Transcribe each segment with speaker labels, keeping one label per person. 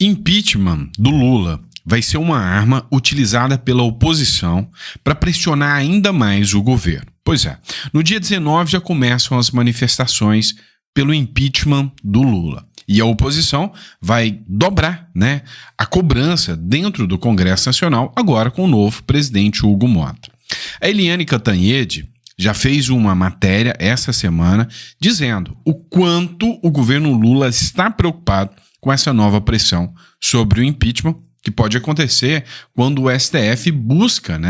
Speaker 1: Impeachment do Lula vai ser uma arma utilizada pela oposição para pressionar ainda mais o governo. Pois é, no dia 19 já começam as manifestações pelo impeachment do Lula. E a oposição vai dobrar, a cobrança dentro do Congresso Nacional, agora com o novo presidente Hugo Mota. A Eliane Cantanhede já fez uma matéria essa semana dizendo o quanto o governo Lula está preocupado com essa nova pressão sobre o impeachment, que pode acontecer quando o STF busca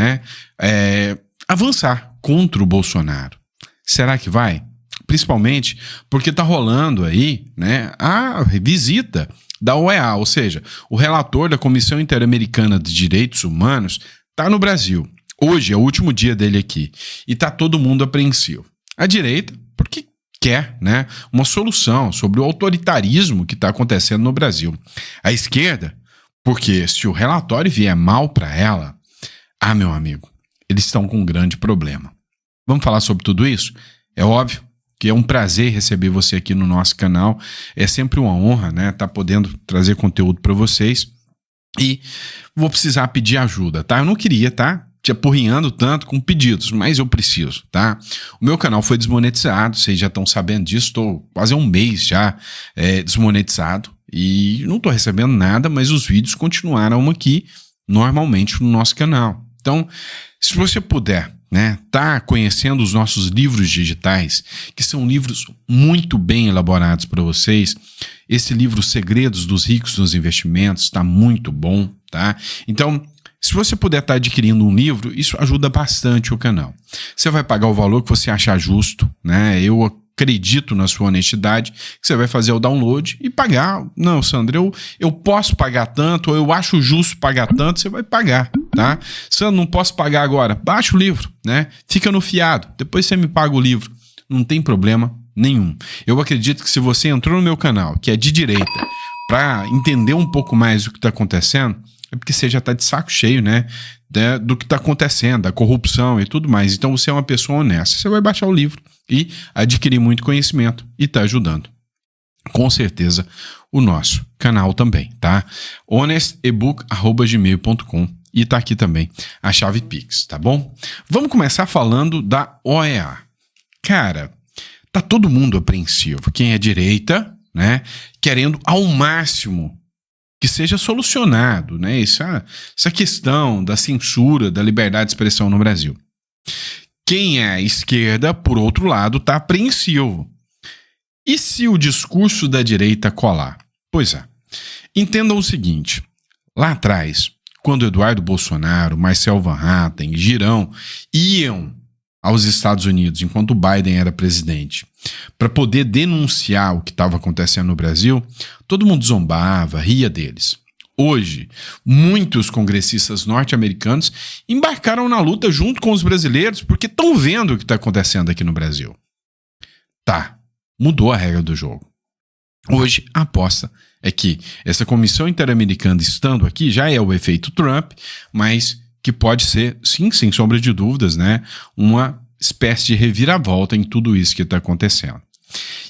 Speaker 1: avançar contra o Bolsonaro. Será que vai? Principalmente porque está rolando aí a visita da OEA, ou seja, o relator da Comissão Interamericana de Direitos Humanos está no Brasil. Hoje é o último dia dele aqui e está todo mundo apreensivo. A direita, porque quer uma solução sobre o autoritarismo que está acontecendo no Brasil. A esquerda, porque se o relatório vier mal para ela, meu amigo, eles estão com um grande problema. Vamos falar sobre tudo isso? É óbvio que é um prazer receber você aqui no nosso canal. É sempre uma honra, estar podendo trazer conteúdo para vocês. E vou precisar pedir ajuda, tá? Eu não queria, te apurrinhando tanto com pedidos, mas eu preciso, tá? O meu canal foi desmonetizado, vocês já estão sabendo disso, estou quase há um mês já desmonetizado e não estou recebendo nada, mas os vídeos continuaram aqui normalmente no nosso canal. Então, se você puder tá conhecendo os nossos livros digitais, que são livros muito bem elaborados para vocês. Esse livro Segredos dos Ricos nos Investimentos está muito bom, tá? Então, se você puder estar adquirindo um livro, isso ajuda bastante o canal. Você vai pagar o valor que você achar justo, Eu acredito na sua honestidade, que você vai fazer o download e pagar. Não, Sandro, eu posso pagar tanto, ou eu acho justo pagar tanto, você vai pagar, tá? Sandro, não posso pagar agora. Baixa o livro, Fica no fiado, depois você me paga o livro. Não tem problema nenhum. Eu acredito que se você entrou no meu canal, que é de direita, para entender um pouco mais do que está acontecendo, é porque você já está de saco cheio, do que está acontecendo, da corrupção e tudo mais. Então você é uma pessoa honesta. Você vai baixar o livro e adquirir muito conhecimento e está ajudando, com certeza, o nosso canal também, tá? honestebook@gmail.com e tá aqui também a chave Pix, tá bom? Vamos começar falando da OEA. Cara, tá todo mundo apreensivo. Quem é direita, querendo ao máximo que seja solucionado, essa questão da censura, da liberdade de expressão no Brasil. Quem é a esquerda, por outro lado, está apreensivo. E se o discurso da direita colar? Pois é. Entendam o seguinte. Lá atrás, quando Eduardo Bolsonaro, Marcel Van Hatten, Girão iam aos Estados Unidos, enquanto o Biden era presidente, para poder denunciar o que estava acontecendo no Brasil, todo mundo zombava, ria deles. Hoje, muitos congressistas norte-americanos embarcaram na luta junto com os brasileiros porque estão vendo o que está acontecendo aqui no Brasil. Mudou a regra do jogo. Hoje, a aposta é que essa Comissão Interamericana estando aqui já é o efeito Trump, mas que pode ser, sim, sem sombra de dúvidas, uma espécie de reviravolta em tudo isso que está acontecendo.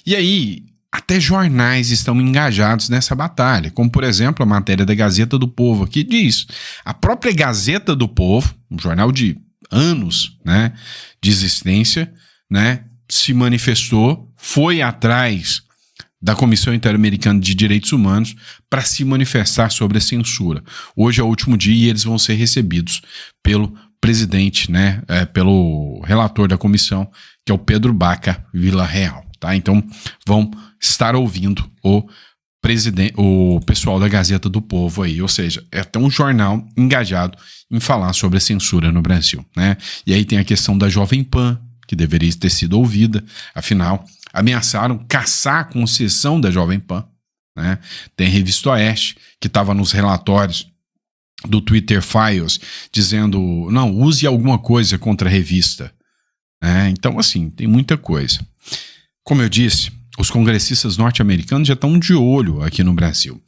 Speaker 1: E aí, até jornais estão engajados nessa batalha, como, por exemplo, a matéria da Gazeta do Povo, que diz, a própria Gazeta do Povo, um jornal de anos de existência, se manifestou, foi atrás da Comissão Interamericana de Direitos Humanos para se manifestar sobre a censura. Hoje é o último dia e eles vão ser recebidos pelo presidente, pelo relator da comissão, que é o Pedro Baca Villarreal, tá? Então, vão estar ouvindo o pessoal da Gazeta do Povo aí, ou seja, é até um jornal engajado em falar sobre a censura no Brasil, E aí tem a questão da Jovem Pan, que deveria ter sido ouvida, afinal, ameaçaram caçar a concessão da Jovem Pan, Tem a Revista Oeste, que estava nos relatórios do Twitter Files, dizendo, não, use alguma coisa contra a revista, Então, assim, tem muita coisa. Como eu disse, os congressistas norte-americanos já estão de olho aqui no Brasil.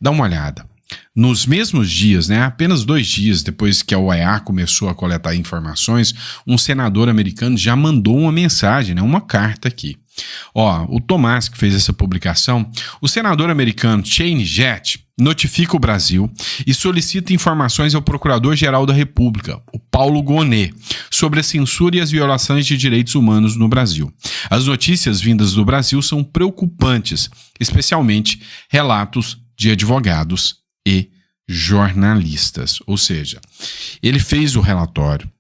Speaker 1: Dá uma olhada. Nos mesmos dias, apenas 2 dias depois que a OEA começou a coletar informações, um senador americano já mandou uma mensagem, uma carta aqui. Ó, o Tomás, que fez essa publicação, o senador americano Shane Jett notifica o Brasil e solicita informações ao Procurador-Geral da República, o Paulo Gonet, sobre a censura e as violações de direitos humanos no Brasil. As notícias vindas do Brasil são preocupantes, especialmente relatos de advogados e jornalistas. Ou seja, ele fez o relatório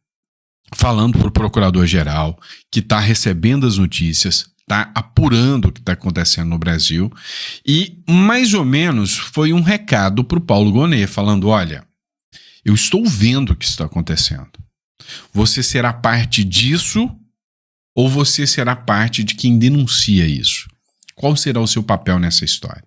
Speaker 1: falando para o Procurador-Geral que está recebendo as notícias, está apurando o que está acontecendo no Brasil e, mais ou menos, foi um recado para o Paulo Gonet, falando, olha, eu estou vendo o que está acontecendo. Você será parte disso ou você será parte de quem denuncia isso? Qual será o seu papel nessa história?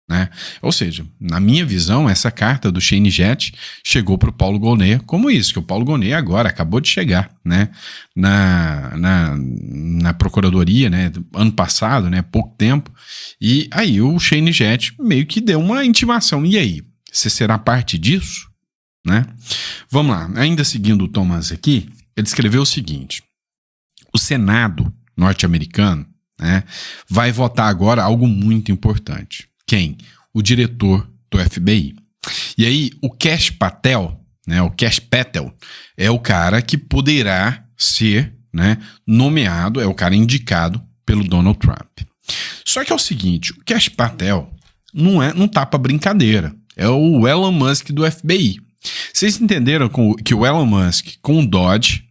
Speaker 1: Né? Ou seja, na minha visão, essa carta do Shane Jett chegou para o Paulo Gonet como isso, que o Paulo Gonet agora acabou de chegar, né, na Procuradoria, né, ano passado, né, pouco tempo, e aí o Shane Jett meio que deu uma intimação. E aí, você será parte disso? Né? Vamos lá, ainda seguindo o Thomas aqui, ele escreveu o seguinte: o Senado norte-americano, né, vai votar agora algo muito importante. Quem? O diretor do FBI. E aí, o Kash Patel, né, o Kash Patel, é o cara que poderá ser, né, nomeado, é o cara indicado pelo Donald Trump. Só que é o seguinte, o Kash Patel não tá pra brincadeira. É o Elon Musk do FBI. Vocês entenderam que o Elon Musk, com o Dodge,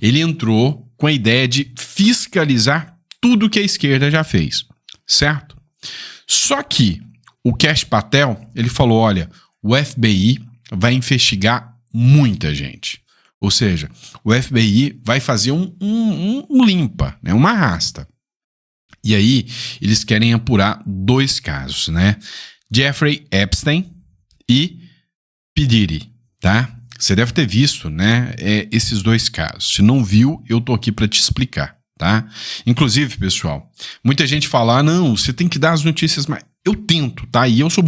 Speaker 1: ele entrou com a ideia de fiscalizar tudo que a esquerda já fez, certo? Só que o Kash Patel, ele falou, olha, o FBI vai investigar muita gente. Ou seja, o FBI vai fazer um limpa, né, uma arrasta. E aí, eles querem apurar 2 casos, né? Jeffrey Epstein e P. Diddy, tá? Você deve ter visto, né, esses 2 casos. Se não viu, eu tô aqui para te explicar. Tá? Inclusive, pessoal, muita gente fala, não, você tem que dar as notícias mais... Eu tento, tá? E eu sou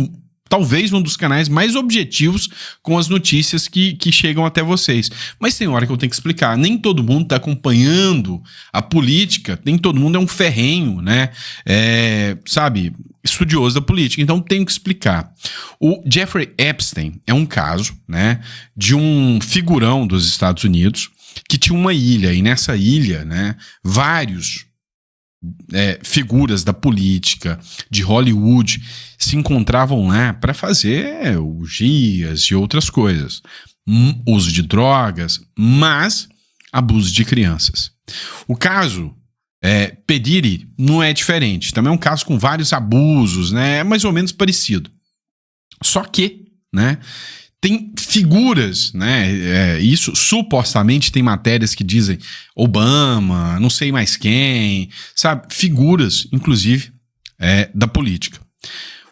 Speaker 1: talvez um dos canais mais objetivos com as notícias que chegam até vocês. Mas tem hora que eu tenho que explicar. Nem todo mundo está acompanhando a política, nem todo mundo é um ferrenho, né? Sabe, estudioso da política. Então tenho que explicar. O Jeffrey Epstein é um caso, né, de um figurão dos Estados Unidos que tinha uma ilha, e nessa ilha, né, vários figuras da política, de Hollywood, se encontravam lá para fazer orgias e outras coisas. Uso de drogas, mas abuso de crianças. O caso P. Diddy não é diferente. Também é um caso com vários abusos, né, é mais ou menos parecido. Só que, né, tem figuras, né? Isso supostamente tem matérias que dizem Obama, não sei mais quem, sabe? Figuras, inclusive, da política.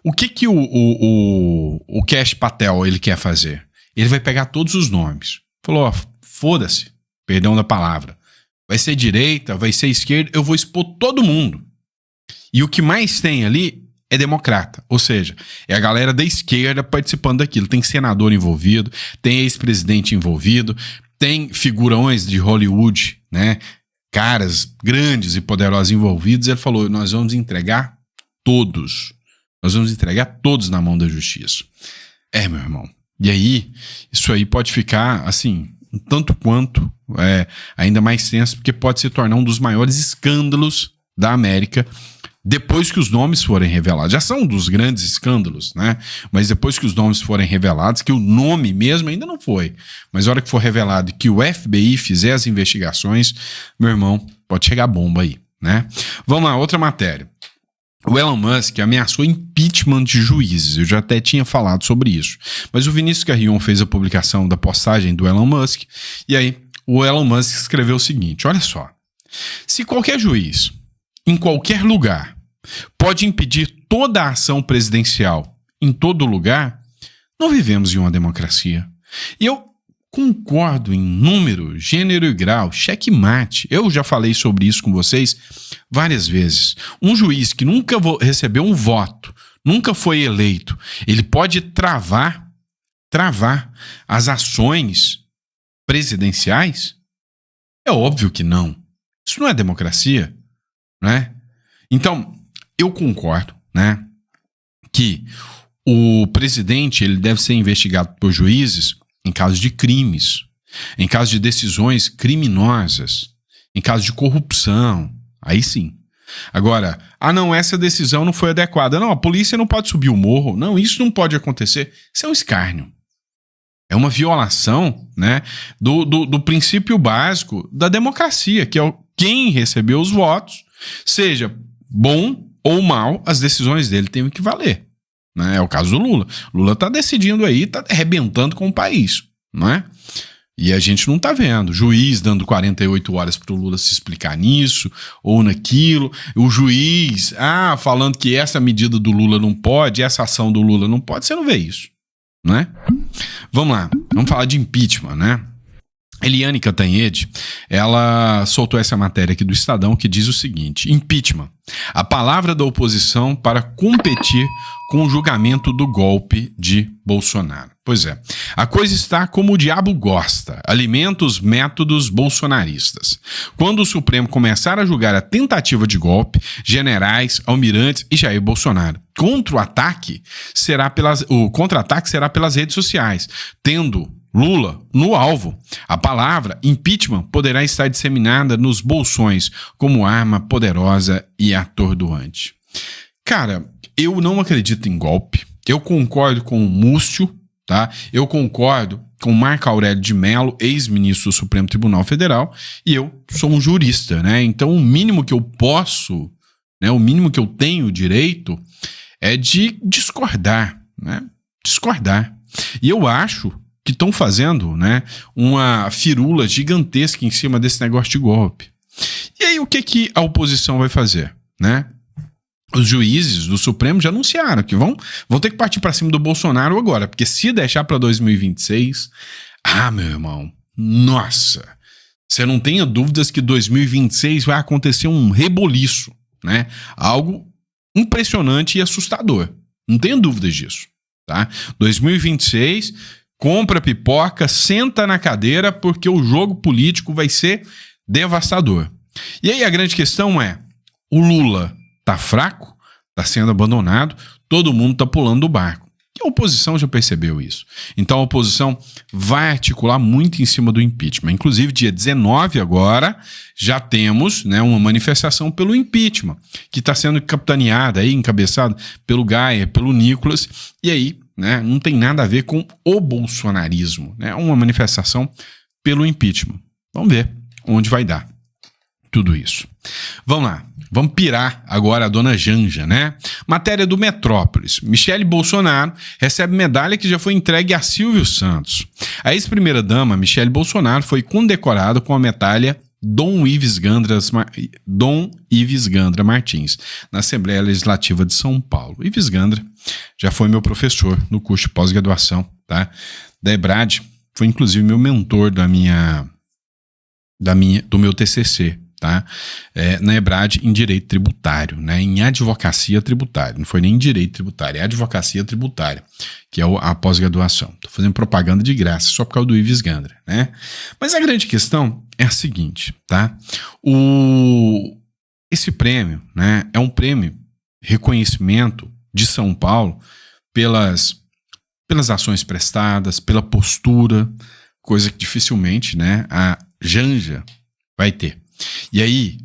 Speaker 1: O que o Kash Patel ele quer fazer? Ele vai pegar todos os nomes. Falou, ó, foda-se, perdão da palavra. Vai ser direita, vai ser esquerda, eu vou expor todo mundo. E o que mais tem ali é democrata, ou seja, é a galera da esquerda participando daquilo. Tem senador envolvido, tem ex-presidente envolvido, tem figurões de Hollywood, né, caras grandes e poderosos envolvidos. Ele falou, nós vamos entregar todos na mão da justiça. Meu irmão, e aí, isso aí pode ficar, assim, um tanto quanto ainda mais tenso, porque pode se tornar um dos maiores escândalos da América, depois que os nomes forem revelados. Já são um dos grandes escândalos, né? Mas depois que os nomes forem revelados, que o nome mesmo ainda não foi, mas a hora que for revelado que o FBI fizer as investigações, meu irmão, pode chegar bomba aí, né? Vamos lá, outra matéria. O Elon Musk ameaçou impeachment de juízes. Eu já até tinha falado sobre isso. Mas o Vinícius Carrion fez a publicação da postagem do Elon Musk, e aí o Elon Musk escreveu o seguinte, olha só. Se qualquer juiz, em qualquer lugar, pode impedir toda a ação presidencial em todo lugar, não vivemos em uma democracia. E eu concordo em número, gênero e grau, checkmate. Eu já falei sobre isso com vocês várias vezes. Um juiz que nunca recebeu um voto, nunca foi eleito, ele pode travar as ações presidenciais? É óbvio que não. Isso não é democracia, né? Então, eu concordo, né, que o presidente ele deve ser investigado por juízes em caso de crimes, em caso de decisões criminosas, em caso de corrupção, aí sim. Agora, não, essa decisão não foi adequada. Não, a polícia não pode subir o morro. Não, isso não pode acontecer. Isso é um escárnio. É uma violação, né, do princípio básico da democracia, que é quem recebeu os votos, seja bom ou mal, as decisões dele têm que valer. Né? É o caso do Lula. Lula está decidindo aí, está arrebentando com o país, não é? E a gente não tá vendo. Juiz dando 48 horas pro Lula se explicar nisso ou naquilo. O juiz, falando que essa medida do Lula não pode, essa ação do Lula não pode. Você não vê isso, né? Vamos lá. Vamos falar de impeachment, né? Eliane Cantanhede, ela soltou essa matéria aqui do Estadão que diz o seguinte: impeachment, a palavra da oposição para competir com o julgamento do golpe de Bolsonaro. Pois é, a coisa está como o diabo gosta, alimenta os métodos bolsonaristas. Quando o Supremo começar a julgar a tentativa de golpe, generais, almirantes e Jair Bolsonaro, o contra-ataque será pelas redes sociais, tendo Lula no alvo. A palavra impeachment poderá estar disseminada nos bolsões como arma poderosa e atordoante. Cara, eu não acredito em golpe. Eu concordo com o Múcio, tá? Eu concordo com Marco Aurélio de Mello, ex-ministro do Supremo Tribunal Federal, e eu sou um jurista, né? Então o mínimo que eu posso, né, o mínimo que eu tenho direito é de discordar, né? Discordar. E eu acho que estão fazendo, né, uma firula gigantesca em cima desse negócio de golpe. E aí o que a oposição vai fazer, né? Os juízes do Supremo já anunciaram que vão ter que partir para cima do Bolsonaro agora, porque se deixar para 2026, meu irmão, nossa, você não tenha dúvidas que 2026 vai acontecer um reboliço, né? Algo impressionante e assustador. Não tenha dúvidas disso, tá? 2026, compra pipoca, senta na cadeira, porque o jogo político vai ser devastador. E aí a grande questão é, o Lula tá fraco, tá sendo abandonado, todo mundo tá pulando do barco. E a oposição já percebeu isso. Então a oposição vai articular muito em cima do impeachment. Inclusive, dia 19 agora, já temos, né, uma manifestação pelo impeachment, que está sendo capitaneada, aí, encabeçada pelo Gaia, pelo Nicolas, e aí, né, não tem nada a ver com o bolsonarismo. É, né, uma manifestação pelo impeachment. Vamos ver onde vai dar tudo isso. Vamos lá. Vamos pirar agora a dona Janja, né? Matéria do Metrópolis. Michele Bolsonaro recebe medalha que já foi entregue a Silvio Santos. A ex-primeira-dama Michele Bolsonaro foi condecorada com a medalha Dom Ives Gandra Martins, na Assembleia Legislativa de São Paulo. Ives Gandra já foi meu professor no curso de pós-graduação, tá? Da EBRAD, foi inclusive meu mentor do meu TCC. Tá? Na EBRAD em direito tributário, né? Em advocacia tributária, não foi nem em direito tributário, é advocacia tributária, que é a pós-graduação. Estou fazendo propaganda de graça só por causa do Ives Gandra, né? Mas a grande questão é a seguinte, tá? Esse prêmio, né, é um prêmio reconhecimento de São Paulo pelas ações prestadas, pela postura, coisa que dificilmente, né, a Janja vai ter. E aí,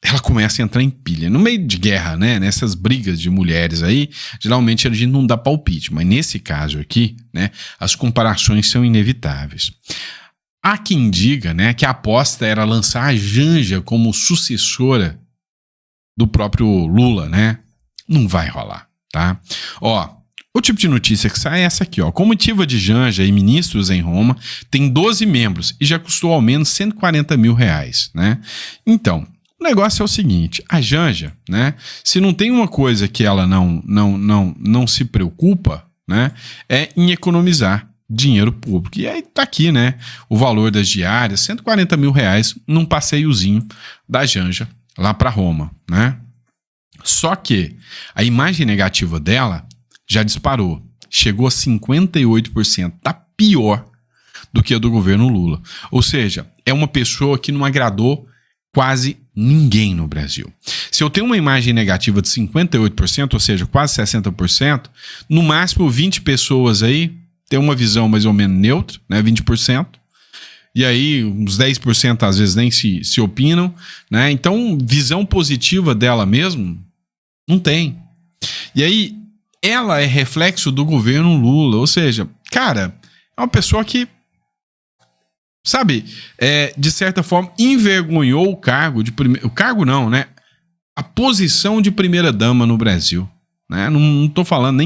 Speaker 1: ela começa a entrar em pilha. No meio de guerra, né? Nessas brigas de mulheres aí, geralmente a gente não dá palpite. Mas nesse caso aqui, né? As comparações são inevitáveis. Há quem diga, né? Que a aposta era lançar a Janja como sucessora do próprio Lula, né? Não vai rolar, tá? Ó, o tipo de notícia que sai é essa aqui, ó. Comitiva de Janja e ministros em Roma tem 12 membros e já custou ao menos R$140 mil, né? Então, o negócio é o seguinte, a Janja, né? Se não tem uma coisa que ela não se preocupa, né? É em economizar dinheiro público. E aí tá aqui, né? O valor das diárias, R$140 mil num passeiozinho da Janja lá para Roma, né? Só que a imagem negativa dela já disparou, chegou a 58%, tá pior do que a do governo Lula. Ou seja, é uma pessoa que não agradou quase ninguém no Brasil. Se eu tenho uma imagem negativa de 58%, ou seja, quase 60%, no máximo 20 pessoas aí tem uma visão mais ou menos neutra, né, 20%. E aí uns 10% às vezes nem se opinam, né? Então, visão positiva dela mesmo não tem. E aí, ela é reflexo do governo Lula, ou seja, cara, é uma pessoa que, sabe, de certa forma, envergonhou o cargo de primeiro... O cargo não, né? A posição de primeira-dama no Brasil. Né? Não tô falando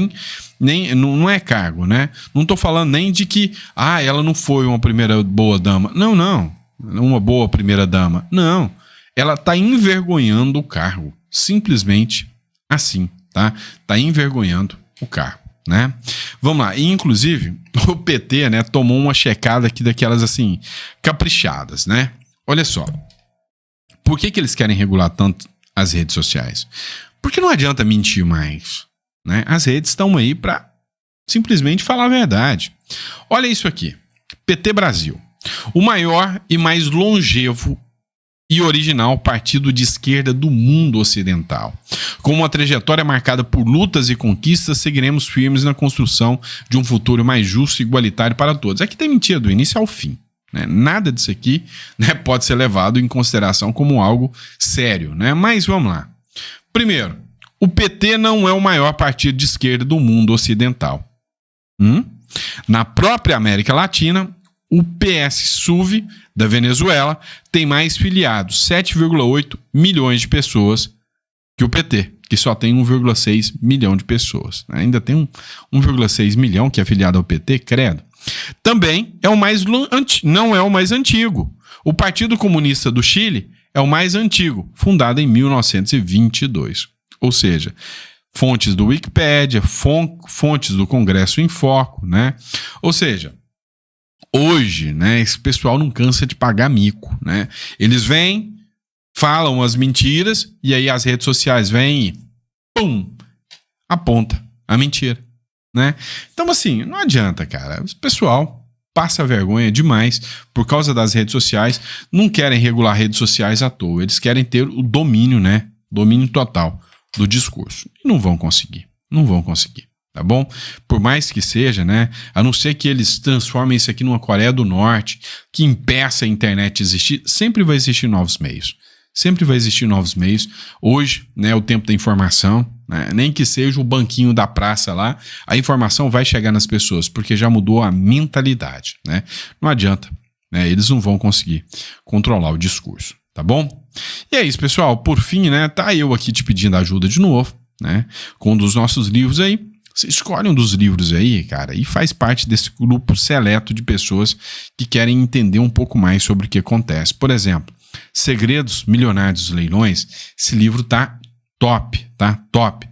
Speaker 1: nem não é cargo, né? Não tô falando nem de que ela não foi uma primeira boa dama. Não. Uma boa primeira dama. Não. Ela tá envergonhando o cargo. Simplesmente assim, tá? Tá envergonhando o cargo, né? Vamos lá. E, inclusive, o PT, né, tomou uma checada aqui daquelas assim, caprichadas, né? Olha só. Por que eles querem regular tanto as redes sociais? Porque não adianta mentir mais, né? As redes estão aí para simplesmente falar a verdade. Olha isso aqui. PT Brasil. O maior e mais longevo e original partido de esquerda do mundo ocidental. Com uma trajetória marcada por lutas e conquistas, seguiremos firmes na construção de um futuro mais justo e igualitário para todos. Aqui tem mentira do início ao fim. Né? Nada disso aqui, né, pode ser levado em consideração como algo sério. Né? Mas vamos lá. Primeiro, o PT não é o maior partido de esquerda do mundo ocidental. Na própria América Latina, o PSUV da Venezuela tem mais filiados, 7,8 milhões de pessoas, que o PT, que só tem 1,6 milhão de pessoas. Ainda tem 1,6 milhão que é afiliado ao PT, credo. Também não é o mais antigo. O Partido Comunista do Chile é o mais antigo, fundado em 1922. Ou seja, fontes do Wikipédia, fontes do Congresso em Foco, né? Ou seja, hoje, né, esse pessoal não cansa de pagar mico, né? Eles vêm, falam as mentiras, e aí as redes sociais vêm e pum, aponta a mentira, né? Então, assim, não adianta, cara. O pessoal passa vergonha demais por causa das redes sociais, não querem regular redes sociais à toa, eles querem ter o domínio, né? Domínio total do discurso. E não vão conseguir, tá bom? Por mais que seja, né? A não ser que eles transformem isso aqui numa Coreia do Norte, que impeça a internet existir, sempre vai existir novos meios. Sempre vai existir novos meios. Hoje, né, o tempo da informação, né, nem que seja o banquinho da praça lá, a informação vai chegar nas pessoas, porque já mudou a mentalidade, né? Não adianta, né? Eles não vão conseguir controlar o discurso, tá bom? E é isso, pessoal. Por fim, né, tá eu aqui te pedindo ajuda de novo, né, com um dos nossos livros aí. Você escolhe um dos livros aí, cara, e faz parte desse grupo seleto de pessoas que querem entender um pouco mais sobre o que acontece. Por exemplo, Segredos Milionários dos Leilões. Esse livro tá top, tá? Top.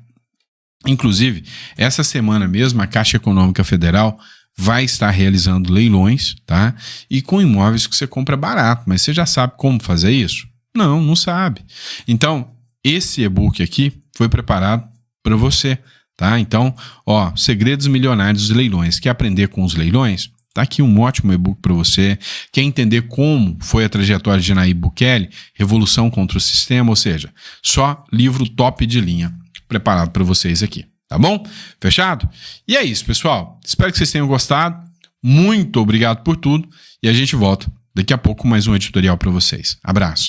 Speaker 1: Inclusive, essa semana mesmo, a Caixa Econômica Federal vai estar realizando leilões, tá? E com imóveis que você compra barato, mas você já sabe como fazer isso? Não sabe. Então, esse e-book aqui foi preparado para você, tá? Então, ó, Segredos Milionários dos Leilões. Quer aprender com os leilões? Tá aqui um ótimo e-book para você. Quer entender como foi a trajetória de Nayib Bukele? Revolução contra o sistema, ou seja, só livro top de linha preparado para vocês aqui, tá bom? Fechado? E é isso, pessoal. Espero que vocês tenham gostado. Muito obrigado por tudo e a gente volta daqui a pouco com mais um editorial para vocês. Abraço.